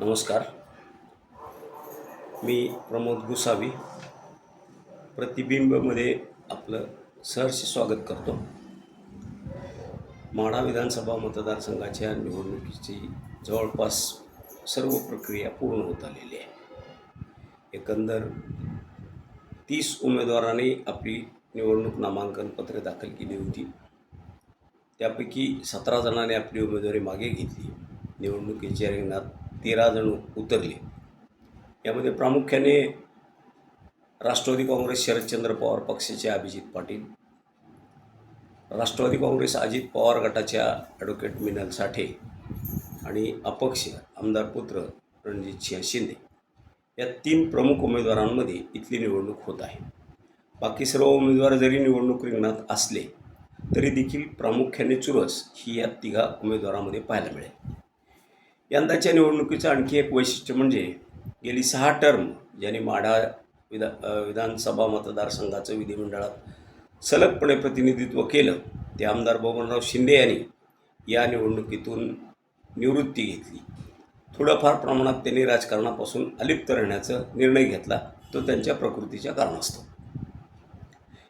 नमस्कार. मी प्रमोद गुसावी प्रतिबिंबमध्ये आपलं सहर्ष स्वागत करतो. माढा विधानसभा मतदारसंघाच्या निवडणुकीची जवळपास सर्व प्रक्रिया पूर्ण होत आलेली आहे. एकंदर 30 उमेदवारांनी आपली निवडणूक नामांकन पत्रे दाखल केली होती. त्यापैकी 17 जणांनी आपली उमेदवारी मागे घेतली. निवडणुकीच्या रिंगणात 13 जण उतरले. यामध्ये प्रामुख्याने राष्ट्रवादी काँग्रेस शरदचंद्र पवार पक्षाचे अभिजित पाटील, राष्ट्रवादी काँग्रेस अजित पवार गटाच्या ॲडव्होकेट मिनल साठे आणि अपक्ष आमदार पुत्र रणजितसिंह शिंदे या 3 प्रमुख उमेदवारांमध्ये इथली निवडणूक होत आहे. बाकी सर्व उमेदवार जरी निवडणूक रिंगणात असले तरी देखील प्रामुख्याने चुरस ही या 3 उमेदवारांमध्ये पाहायला मिळेल. यंदाच्या निवडणुकीचं आणखी एक वैशिष्ट्य म्हणजे गेली 6 टर्म ज्यांनी माढा विधानसभा मतदारसंघाचं विधिमंडळात सलगपणे प्रतिनिधित्व केलं ते आमदार बबनराव शिंदे यांनी या निवडणुकीतून निवृत्ती घेतली. थोडंफार प्रमाणात त्यांनी राजकारणापासून अलिप्त राहण्याचा निर्णय घेतला, तो त्यांच्या प्रकृतीच्या कारणास्तव.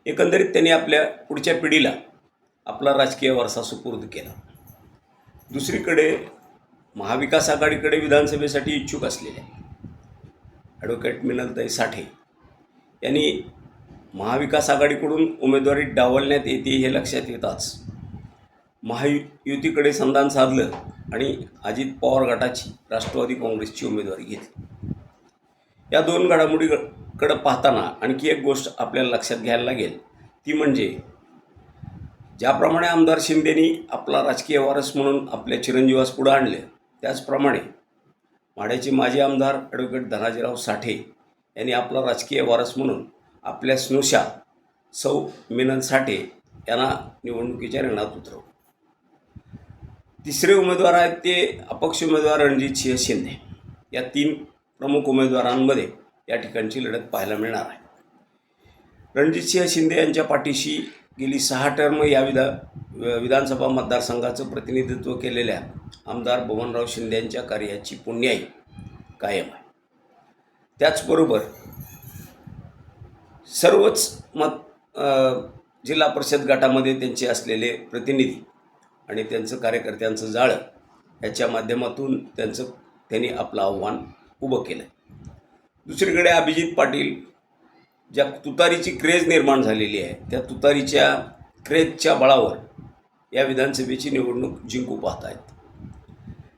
एकंदरीत त्यांनी आपल्या पुढच्या पिढीला आपला राजकीय वारसा सुपूर्द केला. दुसरीकडे महाविकास आघाडीकडे विधानसभेसाठी इच्छुक असलेल्या ॲडव्होकेट मिनलताई साठे यांनी महाविकास आघाडीकडून उमेदवारी डावलण्यात येते हे लक्षात येताच महायुतीकडे संधान साधलं आणि अजित पवार गटाची राष्ट्रवादी काँग्रेसची उमेदवारी घेतली. या 2 घडामोडीकडे पाहताना आणखी एक गोष्ट आपल्याला लक्षात घ्यायला लागेल, ती म्हणजे ज्याप्रमाणे आमदार शिंदेनी आपला राजकीय वारस म्हणून आपल्या चिरंजीवास पुढे आणले, त्याचप्रमाणे माढ्याचे माजी आमदार ॲडव्होकेट धनाजीराव साठे यांनी आपला राजकीय वारस म्हणून आपल्या स्नुषा सौ मिनल साठे यांना निवडणुकीच्या रिंगणात उतरवलं. तिसरे उमेदवार आहेत ते अपक्ष उमेदवार रणजितसिंह शिंदे. या 3 प्रमुख उमेदवारांमध्ये या ठिकाणची लढत पाहायला मिळणार आहे. रणजितसिंह शिंदे यांच्या पाठीशी गेली 6 टर्म या विधानसभा मतदारसंघाचं प्रतिनिधित्व केलेल्या आमदार बबनराव शिंदे यांच्या कार्याची पुण्याई कायम आहे. त्याचबरोबर सर्वच जिल्हा परिषद गटामध्ये त्यांचे असलेले प्रतिनिधी आणि त्यांचं कार्यकर्त्यांचं जाळं याच्या माध्यमातून त्यांनी आपलं आव्हान उभं केलं. दुसरीकडे अभिजित पाटील ज्या तुतारीची क्रेज निर्माण झालेली आहे त्या तुतारीच्या क्रेजच्या बळावर या विधानसभेची निवडणूक जिंकू पाहत आहेत.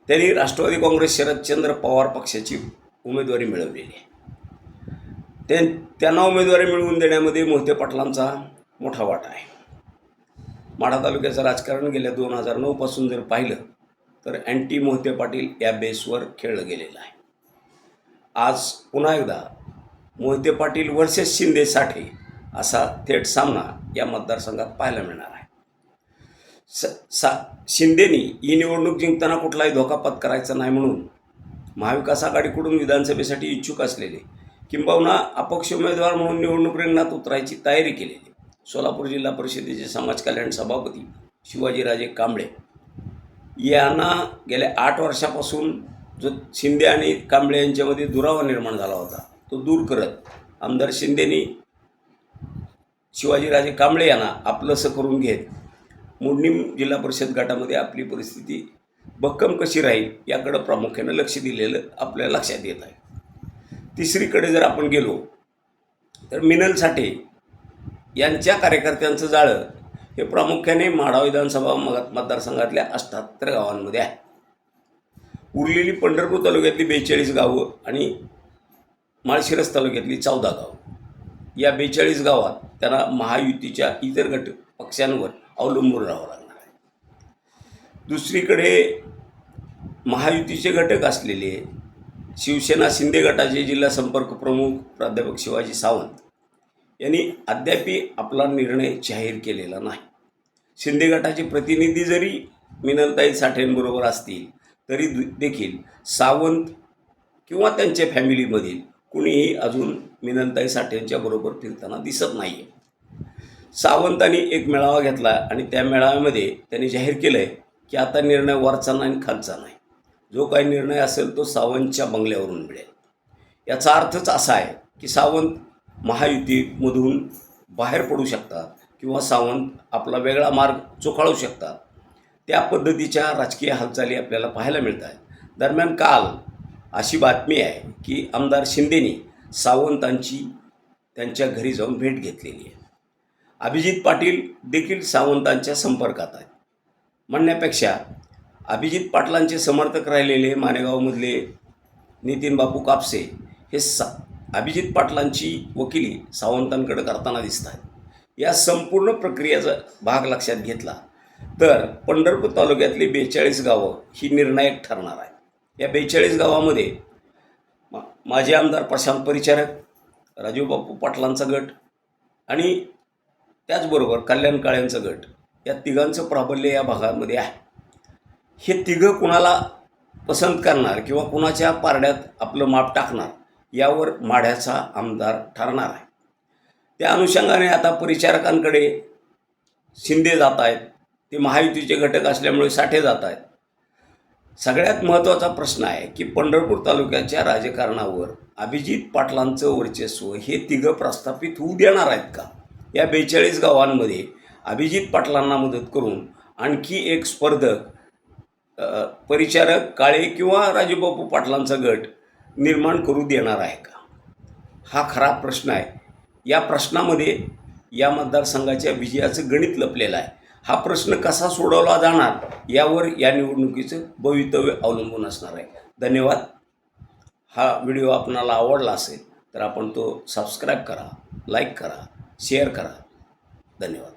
त्यांनी राष्ट्रवादी काँग्रेस शरदचंद्र पवार पक्षाची उमेदवारी मिळवलेली आहे. त्यांना उमेदवारी मिळवून देण्यामध्ये मोहिते पाटलांचा मोठा वाटा आहे. माढा तालुक्याचं राजकारण गेल्या 2009 पासून जर पाहिलं तर अँटी मोहिते पाटील या बेसवर खेळलं गेलेलं आहे. आज पुन्हा एकदा मोहिते पाटील वर्सेस शिंदे साठे असा थेट सामना या मतदारसंघात पाहायला मिळणार आहे. शिंदेनी ही निवडणूक जिंकताना कुठलाही धोका पत्करायचा नाही म्हणून महाविकास आघाडीकडून विधानसभेसाठी इच्छुक असलेले किंबहुना अपक्ष उमेदवार म्हणून निवडणूक रिंगणात उतरायची तयारी केलेली सोलापूर जिल्हा परिषदेचे समाज कल्याण सभापती शिवाजीराजे कांबळे यांना गेल्या 8 वर्षापासून जो शिंदे आणि कांबळे यांच्यामध्ये दुरावा निर्माण झाला होता तो दूर करत आमदार शिंदेनी शिवाजीराजे कांबळे यांना आपलंसं करून घेत मोडणी जिल्हा परिषद गटामध्ये आपली परिस्थिती भक्कम कशी राहील याकडं प्रामुख्यानं लक्ष दिलेलं आपल्याला लक्षात येत आहे. तिसरीकडे जर आपण गेलो तर मिनल साठे यांच्या कार्यकर्त्यांचं जाळं हे प्रामुख्याने माढा विधानसभा मतदारसंघातल्या 78 गावांमध्ये आहे. उरलेली पंढरपूर तालुक्यातली 42 गावं आणि माळशिरस तालुक्यातली 14 गावं या 42 गावात त्यांना महायुतीच्या इतर पक्षांवर अवलंबून राहावं लागणार आहे. दुसरीकडे महायुतीचे घटक असलेले शिवसेना शिंदे गटाचे जिल्हा संपर्क प्रमुख प्राध्यापक शिवाजी सावंत यांनी अद्यापी आपला निर्णय जाहीर केलेला नाही. शिंदे गटाचे प्रतिनिधी जरी मिनलताई साठेंबरोबर असतील तरी देखील सावंत किंवा त्यांच्या फॅमिलीमधील कुणीही अजून मिनलताई साठेंच्या बरोबर फिरताना दिसत नाही आहे. सावंतांनी एक मेळावा घेतला आणि त्या मेळाव्यामध्ये त्यांनी जाहीर केलं आहे की आता निर्णय वरचा नाही खालचा नाही, जो काही निर्णय असेल तो सावंतच्या बंगल्यावरून मिळेल. याचा अर्थच असा आहे की सावंत महायुतीमधून बाहेर पडू शकतात किंवा सावंत आपला वेगळा मार्ग चोखाळू शकतात. त्या पद्धतीच्या राजकीय हालचाली आपल्याला पाहायला मिळत आहेत. दरम्यान काल अशी बातमी आहे की आमदार शिंदेनी सावंतांची त्यांच्या घरी जाऊन भेट घेतलेली आहे. अभिजित पाटील देखील सावंतांच्या संपर्कात आहेत. म्हणण्यापेक्षा अभिजित पाटलांचे समर्थक राहिलेले माणेगावमधले नितीन बापू कापसे हे अभिजित पाटलांची वकिली सावंतांकडे करताना दिसत आहेत. या संपूर्ण प्रक्रियेचा भाग लक्षात घेतला तर पंढरपूर तालुक्यातली 42 गावं ही निर्णायक ठरणार आहे. या 42 गावामध्ये माजी आमदार प्रशांत परिचारक, राजूबापू पाटलांचा गट आणि त्याचबरोबर कल्याण काळेंचा गट, या तिघांचं प्राबल्य या भागामध्ये आहे. हे तिघं कुणाला पसंत करणार किंवा कुणाच्या पारड्यात आपलं माप टाकणार यावर माढ्याचा आमदार ठरणार आहे. त्या अनुषंगाने आता परिचारकांकडे शिंदे जात आहेत. ते महायुतीचे घटक असल्यामुळे साठे जात आहेत. सगळ्यात महत्त्वाचा प्रश्न आहे की पंढरपूर तालुक्याच्या राजकारणावर अभिजित पाटलांचं वर्चस्व हे तिघं प्रस्थापित होऊ देणार आहेत का? या 42 गावांमध्ये अभिजित पाटलांना मदत करून आणखी एक स्पर्धक परिचारक काळे किंवा राजूबापू पाटलांचा गट निर्माण करू देणार आहे का? हा खरा प्रश्न आहे. या प्रश्नामध्ये या मतदारसंघाच्या विजयाचं गणित लपलेलं आहे. हा प्रश्न कसा सोडवला जाणार यावर या निवडणुकीचं भवितव्य अवलंबून असणार आहे. धन्यवाद. हा व्हिडिओ आपणाला आवडला असेल तर आपण तो सबस्क्राईब करा, लाईक करा, शेअर करा. धन्यवाद.